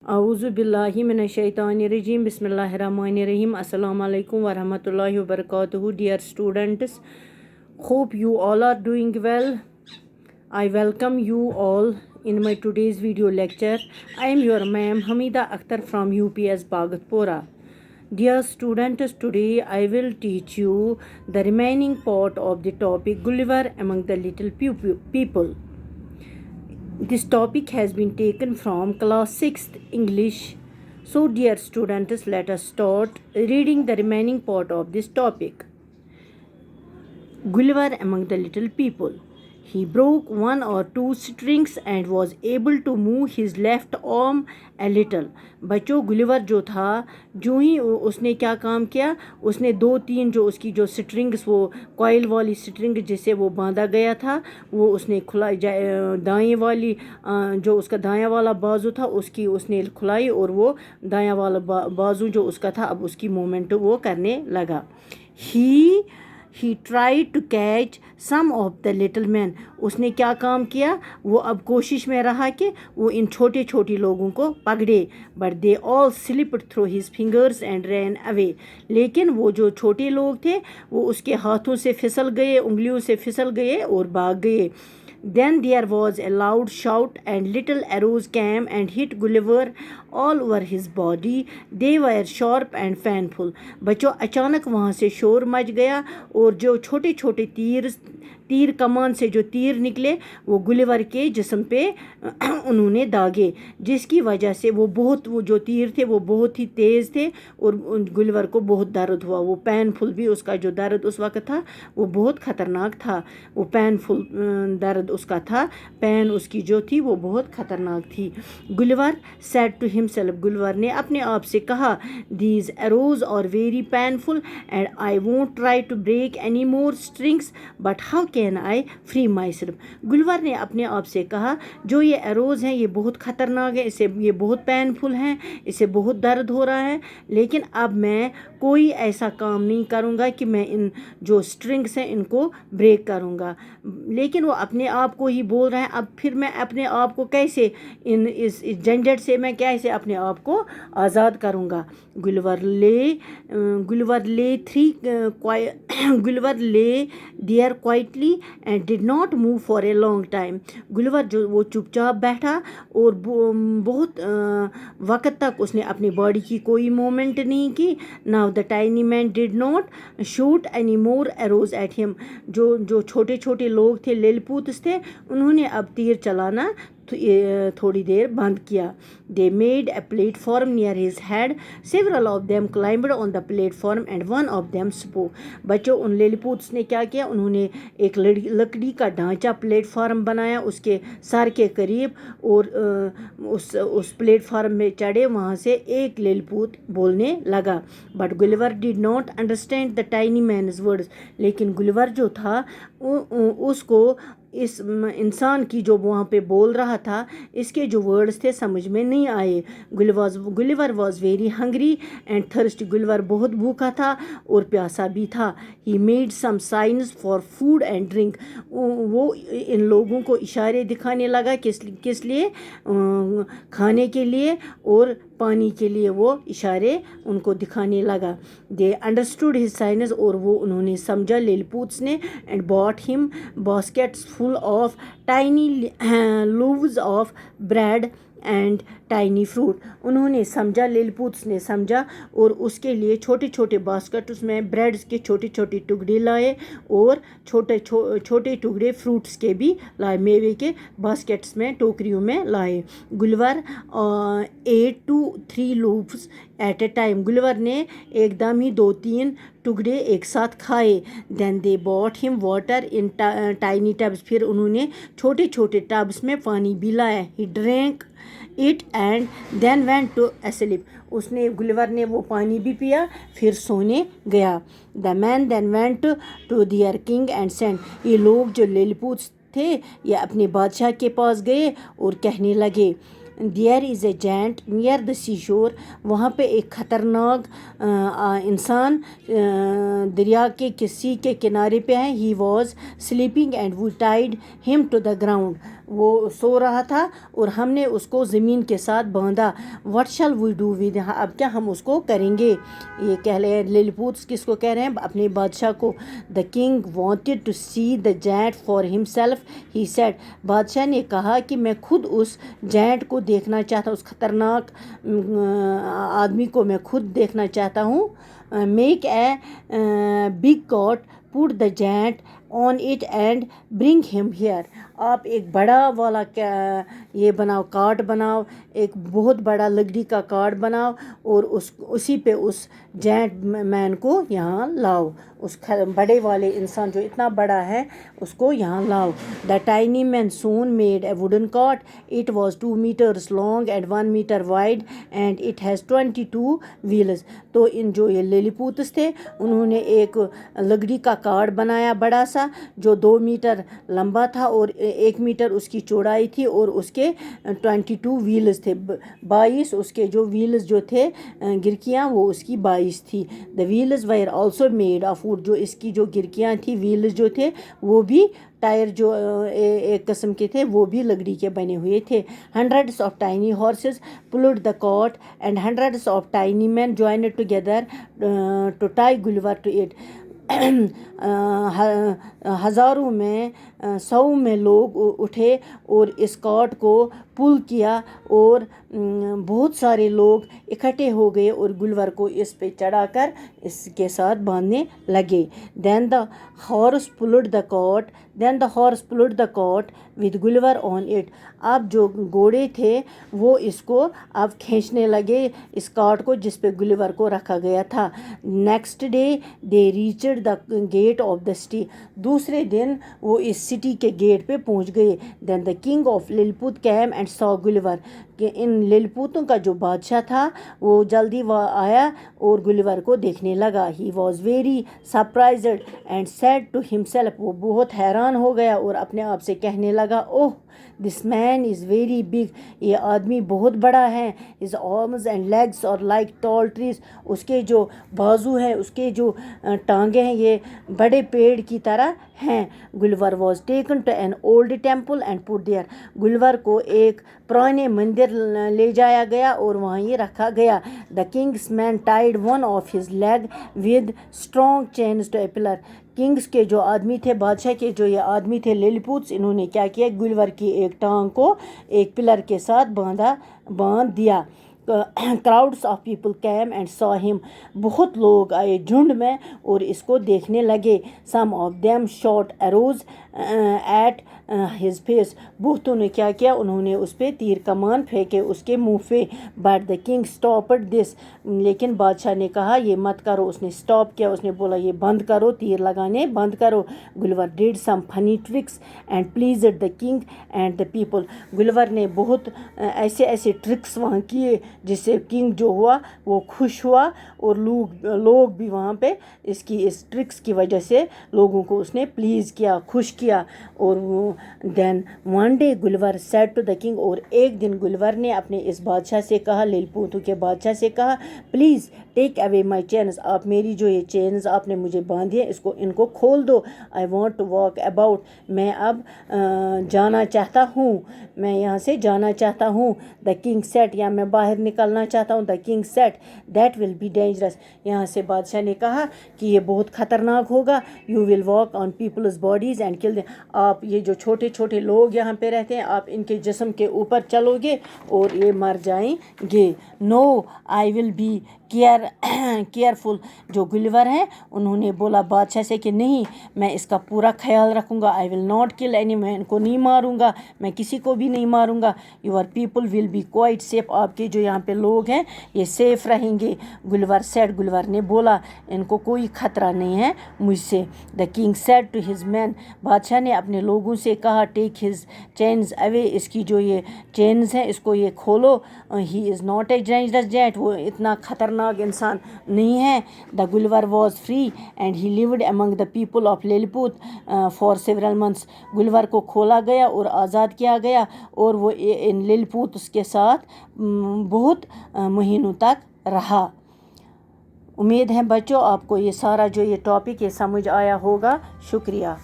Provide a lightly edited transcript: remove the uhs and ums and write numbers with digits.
Auzu billahi minash-shaytanir-rajim. Bismillahir-rahmanir-rahim. Assalamu alaikum wa rahmatullahi wa barakatuhu. Dear students, hope you all are doing well. I welcome you all in my today's video lecture. I am your ma'am Hamida Akhtar from UPS Bhagatpura. Dear students, today I will teach you the remaining part of the topic Gulliver among the little people. This topic has been taken from class 6th English. So dear students, let us start reading the remaining part of this topic. Gulliver among the little people. He broke one or two strings and was able to move his left arm a little. बच्चों Gulliver जो था जो ही उसने क्या काम किया, उसने दो तीन जो उसकी जो स्ट्रिंग्स वो कॉइल वाली स्ट्रिंग जिसे वो बांधा गया था वो उसने खुला दाएं वाली जो उसका दायां वाला बाजू था उसकी उसने खुलाई और वो दायां वाला बाजू जो उसका था अब उसकी मूवमेंट वो करने लगा. He tried to catch some of the little men. उसने क्या काम किया, वो अब कोशिश में रहा कि वो इन छोटे छोटे लोगों को पकड़े. But they all slipped through his fingers and ran away. लेकिन वो जो छोटे लोग थे वो उसके हाथों से फिसल गए, उंगलियों से फिसल गए और भाग गए. Then there was a loud shout and little arrows came and hit Gulliver all over his body. They were sharp and painful. बच्चों अचानक वहाँ से शोर मच गया और जो छोटे छोटे तीर कमान से जो तीर निकले वो गुलिवर के जिस्म पे उन्होंने दागे जिसकी वजह से वो जो तीर थे वो बहुत ही तेज़ थे और गुलिवर को बहुत दर्द हुआ. वो पेनफुल भी उसका जो दर्द उस वक्त था वो बहुत ख़तरनाक था. वो पेनफुल दर्द उसका था, पेन उसकी जो थी वो बहुत ख़तरनाक थी. Gulliver said to himself. Gulliver ने अपने आप से कहा these arrows are very painful and I won't try to break any more strings but how can I free myself. Gulliver ने अपने आप से कहा जो ये एरोज हैं ये बहुत ख़तरनाक है, इसे ये बहुत पेनफुल हैं, इसे बहुत दर्द हो रहा है, लेकिन अब मैं कोई ऐसा काम नहीं करूँगा कि मैं इन जो स्ट्रिंग्स हैं इनको ब्रेक करूँगा. लेकिन वो अपने आप को ही बोल रहा है अब फिर मैं अपने आप को कैसे इस झंझट से मैं कैसे अपने आप को आज़ाद करूँगा. Gulliver lay their quietly and did not move for a long time. Gulliver जो वो चुपचाप बैठा और बहुत वक्त तक उसने अपनी बॉडी की कोई मूवमेंट नहीं की. Now the tiny man did not shoot any more arrows at him. जो छोटे छोटे लोग थे लिलपुत्स थे उन्होंने अब तीर चलाना थोड़ी देर बंद किया. They made a platform near his head. Several of them climbed on the platform and one of them spoke. बच्चों उन लिलपुत्स ने क्या किया, उन्होंने एक लकड़ी का ढांचा प्लेटफॉर्म बनाया उसके सर के करीब और उस प्लेटफॉर्म में चढ़े. वहाँ से एक लिलपुत बोलने लगा. But Gulliver did not understand the tiny man's words. लेकिन गुलिवर जो था उसको इस इंसान की जो वहाँ पे बोल रहा था इसके जो वर्ड्स थे समझ में नहीं आए. Gulliver was very hungry and thirsty. Gulliver बहुत भूखा था और प्यासा भी था. He made some signs for food and drink. वो इन लोगों को इशारे दिखाने लगा किस लिए, खाने के लिए और पानी के लिए वो इशारे उनको दिखाने लगा. दे अंडरस्टूड हिज साइंस और वो उन्होंने समझा लिलपुत्स ने. And bought him baskets full of tiny loaves of bread and tiny fruit. उन्होंने समझा, लिलपुत्स ने समझा और उसके लिए छोटे छोटे बास्केट उसमें ब्रेड के छोटे छोटे टुकड़े लाए और छोटे टुकड़े फ्रूट्स के भी लाए, मेवे के बास्केट्स में टोकरियों में लाए. Gulliver 8 to 3 loaves at a time. Gulliver ने एकदम ही 2-3 टुकड़े एक साथ खाए. Then they bought him water in tiny tubs. फिर उन्होंने छोटे छोटे टब्स में पानी भी लाया. He drank it and then went to sleep. Gulliver ने वो पानी भी पिया फिर सोने गया. The man then went to their king and sent. ये लोग जो लिलपुत्स थे ये अपने बादशाह के पास गए और कहने लगे there is a giant near the sea shore. वहाँ पे एक ख़तरनाक इंसान दरिया के सी के किनारे पे है. He was sleeping and we tied him to the ground. वो सो रहा था और हमने उसको ज़मीन के साथ बांधा. What shall we do with, अब क्या हम उसको करेंगे. ये कह रहे हैं लिलीपुट किसको कह रहे हैं, अपने बादशाह को. The king wanted to see the giant for himself, he said, बादशाह ने कहा कि मैं खुद उस जायंट को देखना चाहता हूँ, उस खतरनाक आदमी को मैं खुद देखना चाहता हूँ. Make a big cot, put the giant on it and bring him here. आप एक बड़ा वाला ये बनाओ, कार्ड बनाओ, एक बहुत बड़ा लकड़ी का कार्ड बनाओ और उसी पे उस जायंट मैन को यहाँ लाओ, उस बड़े वाले इंसान जो इतना बड़ा है उसको यहाँ लाओ. The tiny man soon made a wooden cart. It was 2 meters long and 1 meter wide and it has 22 wheels. तो इन जो ये लिलीपुट्स थे उन्होंने एक लकड़ी का कार्ड बनाया बड़ा सा जो 2 मीटर लंबा था और 1 मीटर उसकी चौड़ाई थी और उसके 22 व्हील्स थे, 22 उसके जो व्हील्स जो थे गिरकियाँ वो उसकी 22 थी. The wheels wire also made of would, जो इसकी जो गिरकियाँ थी व्हील्स जो थे वो भी टायर जो एक किस्म के थे वो भी लकड़ी के बने हुए थे. Hundreds of tiny horses pulled the cot and hundreds of tiny man joined together to tie Gulliver to it. हज़ारों में 100 में लोग उठे और इस कार्ट को पुल किया और बहुत सारे लोग इकट्ठे हो गए और गुलवर को इस पे चढ़ाकर इसके साथ बांधने लगे. Then the horse pulled the cart with Gulliver on it. अब जो घोड़े थे वो इसको अब खींचने लगे इस कार्ट को जिस पे गुलवर को रखा गया था. Next day they reached the gate of the city. दूसरे दिन वो इस सिटी के गेट पे पहुंच गए. Then the king of Lilliput came and saw Gulliver. कि इन लिलीपुटों का जो बादशाह था वो जल्दी आया और गुलिवर को देखने लगा. He was very surprised and said to himself. वो बहुत हैरान हो गया और अपने आप से कहने लगा, oh this man is very big. ये आदमी बहुत बड़ा है. हिज आर्म्स एंड लेग्स और लाइक टॉल ट्रीज. उसके जो बाजू हैं, उसके जो टांगे हैं ये बड़े पेड़ की तरह हैं. Gulliver was taken to an old temple and put there. Gulliver को एक पुराने मंदिर ले जाया गया और वहाँ ये रखा गया. The king's man tied one of his leg with strong chains to a pillar. King's के जो आदमी थे, बादशाह के जो ये आदमी थे लिलीपुट्स, इन्होंने क्या किया, गुलवर की एक टांग को एक पिलर के साथ बांध दिया. Crowds of people came and saw him. बहुत लोग आए झुंड में और इसको देखने लगे. Some of them shot arrows at his face. बहुतों ने क्या किया, उन्होंने उस पर तीर कमान फेंके उसके मुंह पे. But the king stopped this. लेकिन बादशाह ने कहा ये मत करो. उसने स्टॉप किया, उसने बोला ये बंद करो, तीर लगाने बंद करो. Gulliver did some funny tricks and pleased the king and the people. Gulliver ने बहुत ऐसे ट्रिक्स वहाँ किए जिससे किंग जो हुआ वो खुश हुआ और लोग भी वहाँ पे इस ट्रिक्स की वजह से लोगों को उसने प्लीज़ किया, खुश किया. और then one day Gulliver said to the king. और एक दिन गुलवर ने अपने इस बादशाह से कहा, लिलीपुटों के बादशाह से कहा, please take away my chains. आप मेरी जो ये चेन्स आपने मुझे बांधी है इनको खोल दो. I want to walk about. मैं अब जाना चाहता हूँ, मैं यहाँ से जाना चाहता हूँ. द किंग सेट, या मैं बाहर निकलना चाहता हूँ. The king set that will be dangerous. यहाँ से बादशाह ने कहा कि ये बहुत ख़तरनाक होगा. You will walk on people's bodies and kill them. आप ये जो छोटे छोटे लोग यहाँ पे रहते हैं आप इनके जिस्म के ऊपर चलोगे और ये मर जाएंगे. No I will be careful. जो गुलवर हैं उन्होंने बोला बादशाह से कि नहीं, मैं इसका पूरा ख्याल रखूँगा. I will not kill any. मैं इनको नहीं मारूँगा, मैं किसी को भी नहीं मारूँगा. Your people will be quite safe. आपके जो यहाँ पे लोग हैं ये सेफ रहेंगे. गुलवर सेड, गुलवर ने बोला इनको कोई ख़तरा नहीं है मुझसे. The king said to his man. बादशाह ने अपने लोगों से कहा, टेक हिज चेन्स अवे. इसकी जो ये चेन्स हैं इसको ये खोलो. He is not a dangerous giant. वो इतना ख़तरनाक इंसान नहीं है. The Gulliver was free and he lived among the people of Lilliput for several months. Gulliver को खोला गया और आज़ाद किया गया और वो इन लिलीपुट उसके साथ बहुत महीनों तक रहा. उम्मीद है बच्चों आपको ये सारा जो ये टॉपिक ये समझ आया होगा. शुक्रिया.